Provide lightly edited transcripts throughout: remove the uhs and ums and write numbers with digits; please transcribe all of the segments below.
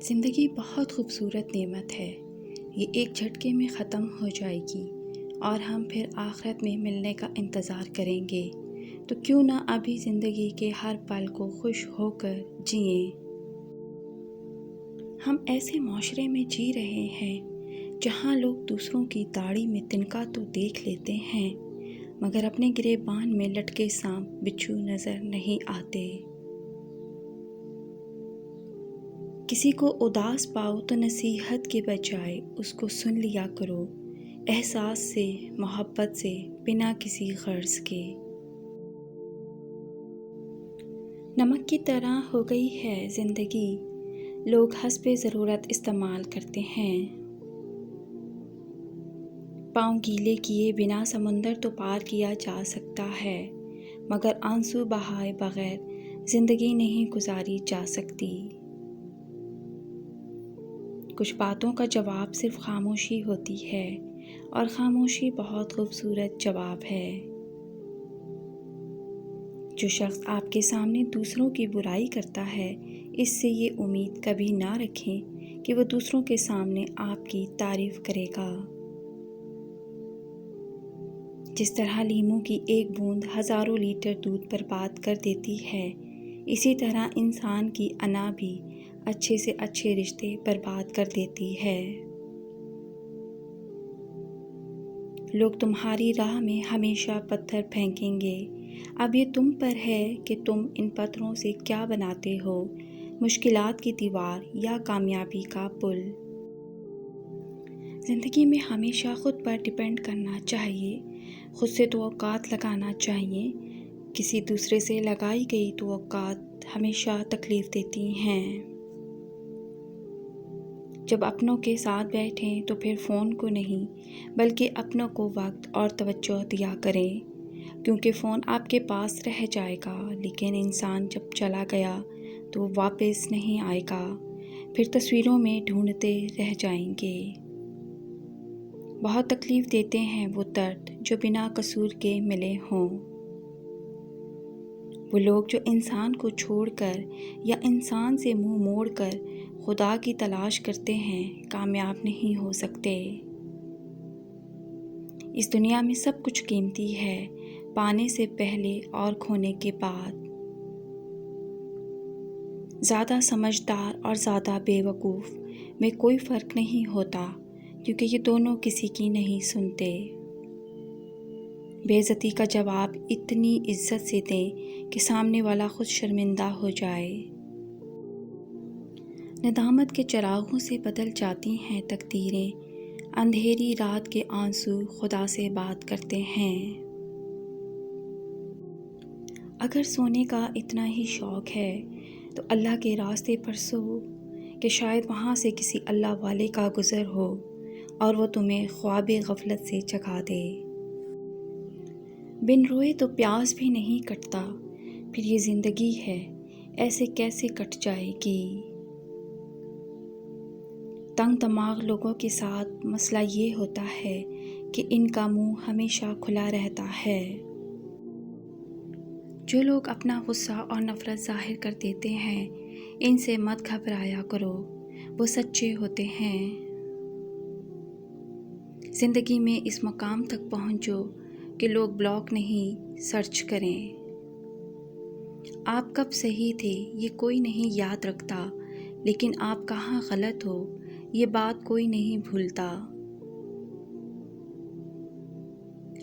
زندگی بہت خوبصورت نعمت ہے۔ یہ ایک جھٹکے میں ختم ہو جائے گی اور ہم پھر آخرت میں ملنے کا انتظار کریں گے۔ تو کیوں نہ ابھی زندگی کے ہر پل کو خوش ہو کر جئیں۔ ہم ایسے معاشرے میں جی رہے ہیں جہاں لوگ دوسروں کی داڑھی میں تنکا تو دیکھ لیتے ہیں، مگر اپنے گریبان میں لٹکے سانپ بچھو نظر نہیں آتے۔ کسی کو اداس پاؤ تو نصیحت کے بجائے اس کو سن لیا کرو، احساس سے، محبت سے، بنا کسی غرض کے۔ نمک کی طرح ہو گئی ہے زندگی، لوگ حسب ضرورت استعمال کرتے ہیں۔ پاؤں گیلے کیے بنا سمندر تو پار کیا جا سکتا ہے، مگر آنسو بہائے بغیر زندگی نہیں گزاری جا سکتی۔ کچھ باتوں کا جواب صرف خاموشی ہوتی ہے، اور خاموشی بہت خوبصورت جواب ہے۔ جو شخص آپ کے سامنے دوسروں کی برائی کرتا ہے، اس سے یہ امید کبھی نہ رکھیں کہ وہ دوسروں کے سامنے آپ کی تعریف کرے گا۔ جس طرح لیموں کی ایک بوند ہزاروں لیٹر دودھ برباد کر دیتی ہے، اسی طرح انسان کی انا بھی اچھے سے اچھے رشتے برباد کر دیتی ہے۔ لوگ تمہاری راہ میں ہمیشہ پتھر پھینکیں گے، اب یہ تم پر ہے کہ تم ان پتھروں سے کیا بناتے ہو، مشکلات کی دیوار یا کامیابی کا پل۔ زندگی میں ہمیشہ خود پر ڈیپینڈ کرنا چاہیے، خود سے توقعات لگانا چاہیے۔ کسی دوسرے سے لگائی گئی توقعات ہمیشہ تکلیف دیتی ہیں۔ جب اپنوں کے ساتھ بیٹھیں تو پھر فون کو نہیں بلکہ اپنوں کو وقت اور توجہ دیا کریں، کیونکہ فون آپ کے پاس رہ جائے گا، لیکن انسان جب چلا گیا تو وہ واپس نہیں آئے گا، پھر تصویروں میں ڈھونڈتے رہ جائیں گے۔ بہت تکلیف دیتے ہیں وہ درد جو بنا قصور کے ملے ہوں۔ وہ لوگ جو انسان کو چھوڑ کر یا انسان سے منہ موڑ کر خدا کی تلاش کرتے ہیں، کامیاب نہیں ہو سکتے۔ اس دنیا میں سب کچھ قیمتی ہے، پانے سے پہلے اور کھونے کے بعد۔ زیادہ سمجھدار اور زیادہ بے وقوف میں کوئی فرق نہیں ہوتا، کیونکہ یہ دونوں کسی کی نہیں سنتے۔ بے عزتی کا جواب اتنی عزت سے دیں کہ سامنے والا خود شرمندہ ہو جائے۔ ندامت کے چراغوں سے بدل جاتی ہیں تقدیریں، اندھیری رات کے آنسو خدا سے بات کرتے ہیں۔ اگر سونے کا اتنا ہی شوق ہے تو اللہ کے راستے پر سو، کہ شاید وہاں سے کسی اللہ والے کا گزر ہو اور وہ تمہیں خواب غفلت سے جگا دے۔ بن روئے تو پیاس بھی نہیں کٹتا، پھر یہ زندگی ہے، ایسے کیسے کٹ جائے گی۔ تنگ دماغ لوگوں کے ساتھ مسئلہ یہ ہوتا ہے کہ ان کا منہ ہمیشہ کھلا رہتا ہے۔ جو لوگ اپنا غصہ اور نفرت ظاہر کر دیتے ہیں، ان سے مت گھبرایا کرو، وہ سچے ہوتے ہیں۔ زندگی میں اس مقام تک پہنچو کہ لوگ بلاک نہیں سرچ کریں۔ آپ کب صحیح تھے یہ کوئی نہیں یاد رکھتا، لیکن آپ کہاں غلط ہو یہ بات کوئی نہیں بھولتا۔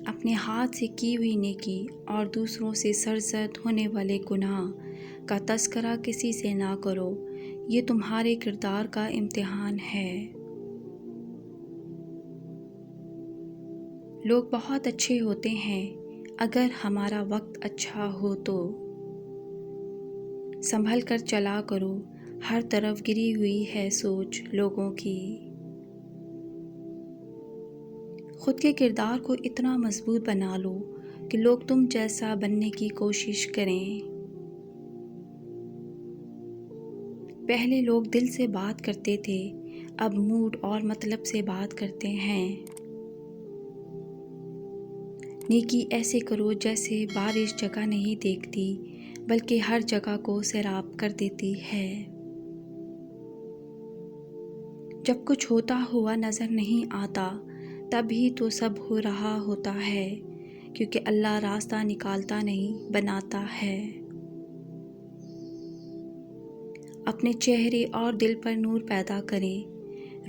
اپنے ہاتھ سے کی ہوئی نیکی اور دوسروں سے سرزد ہونے والے گناہ کا تذکرہ کسی سے نہ کرو، یہ تمہارے کردار کا امتحان ہے۔ لوگ بہت اچھے ہوتے ہیں اگر ہمارا وقت اچھا ہو تو۔ سنبھل کر چلا کرو، ہر طرف گری ہوئی ہے سوچ لوگوں کی۔ خود کے کردار کو اتنا مضبوط بنا لو کہ لوگ تم جیسا بننے کی کوشش کریں۔ پہلے لوگ دل سے بات کرتے تھے، اب موڈ اور مطلب سے بات کرتے ہیں۔ نیکی ایسے کرو جیسے بارش جگہ نہیں دیکھتی، بلکہ ہر جگہ کو سیراب کر دیتی ہے۔ جب کچھ ہوتا ہوا نظر نہیں آتا تب ہی تو سب ہو رہا ہوتا ہے، کیونکہ اللہ راستہ نکالتا نہیں بناتا ہے۔ اپنے چہرے اور دل پر نور پیدا کریں۔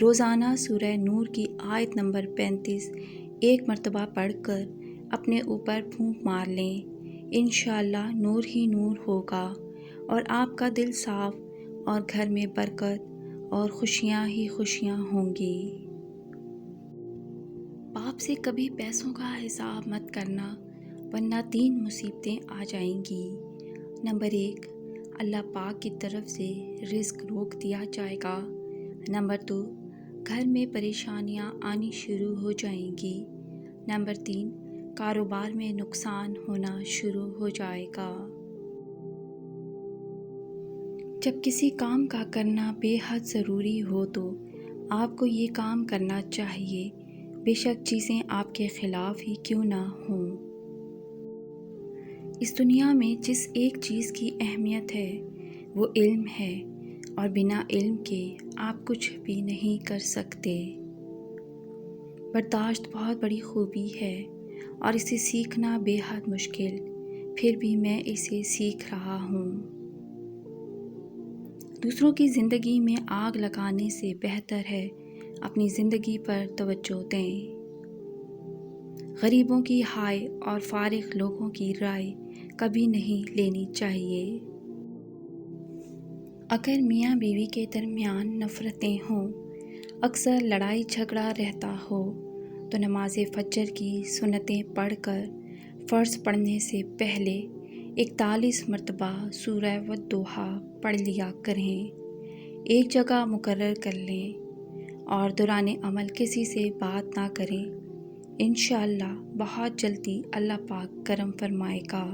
روزانہ سورہ نور کی آیت نمبر 35 ایک مرتبہ پڑھ کر اپنے اوپر پھونک مار لیں۔ انشاءاللہ نور ہی نور ہوگا اور آپ کا دل صاف اور گھر میں برکت اور خوشیاں ہی خوشیاں ہوں گی۔ باپ سے کبھی پیسوں کا حساب مت کرنا، ورنہ 3 مصیبتیں آ جائیں گی۔ نمبر 1، اللہ پاک کی طرف سے رزق روک دیا جائے گا۔ نمبر 2، گھر میں پریشانیاں آنی شروع ہو جائیں گی۔ نمبر 3، کاروبار میں نقصان ہونا شروع ہو جائے گا۔ جب کسی کام کا کرنا بے حد ضروری ہو تو آپ کو یہ کام کرنا چاہیے، بے شک چیزیں آپ کے خلاف ہی کیوں نہ ہوں۔ اس دنیا میں جس ایک چیز کی اہمیت ہے وہ علم ہے، اور بنا علم کے آپ کچھ بھی نہیں کر سکتے۔ برداشت بہت بڑی خوبی ہے اور اسے سیکھنا بے حد مشکل، پھر بھی میں اسے سیکھ رہا ہوں۔ دوسروں کی زندگی میں آگ لگانے سے بہتر ہے اپنی زندگی پر توجہ دیں۔ غریبوں کی ہائے اور فارغ لوگوں کی رائے کبھی نہیں لینی چاہیے۔ اگر میاں بیوی کے درمیان نفرتیں ہوں، اکثر لڑائی جھگڑا رہتا ہو، تو نماز فجر کی سنتیں پڑھ کر فرض پڑھنے سے پہلے 41 مرتبہ سورہ والضحیٰ پڑھ لیا کریں۔ ایک جگہ مقرر کر لیں اور دوران عمل کسی سے بات نہ کریں۔ انشاءاللہ بہت جلدی اللہ پاک کرم فرمائے گا۔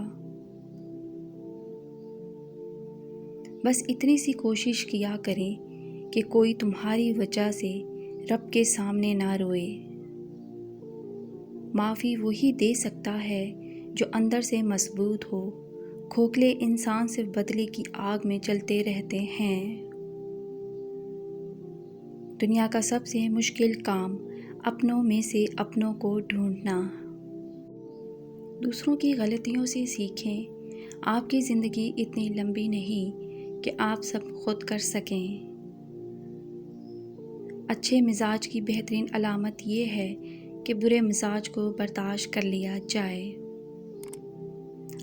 بس اتنی سی کوشش کیا کریں کہ کوئی تمہاری وجہ سے رب کے سامنے نہ روئے۔ معافی وہی دے سکتا ہے جو اندر سے مضبوط ہو، کھوکھلے انسان صرف بدلے کی آگ میں جلتے رہتے ہیں۔ دنیا کا سب سے مشکل کام اپنوں میں سے اپنوں کو ڈھونڈنا۔ دوسروں کی غلطیوں سے سیکھیں۔ آپ کی زندگی اتنی لمبی نہیں کہ آپ سب خود کر سکیں۔ اچھے مزاج کی بہترین علامت یہ ہے کہ برے مزاج کو برداشت کر لیا جائے۔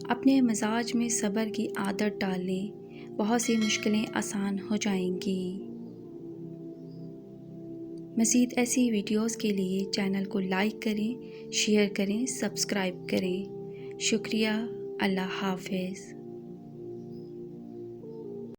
اپنے مزاج میں صبر کی عادت ڈال لیں، بہت سی مشکلیں آسان ہو جائیں گی۔ مزید ایسی ویڈیوز کے لیے چینل کو لائک کریں، شیئر کریں، سبسکرائب کریں۔ شکریہ۔ اللہ حافظ۔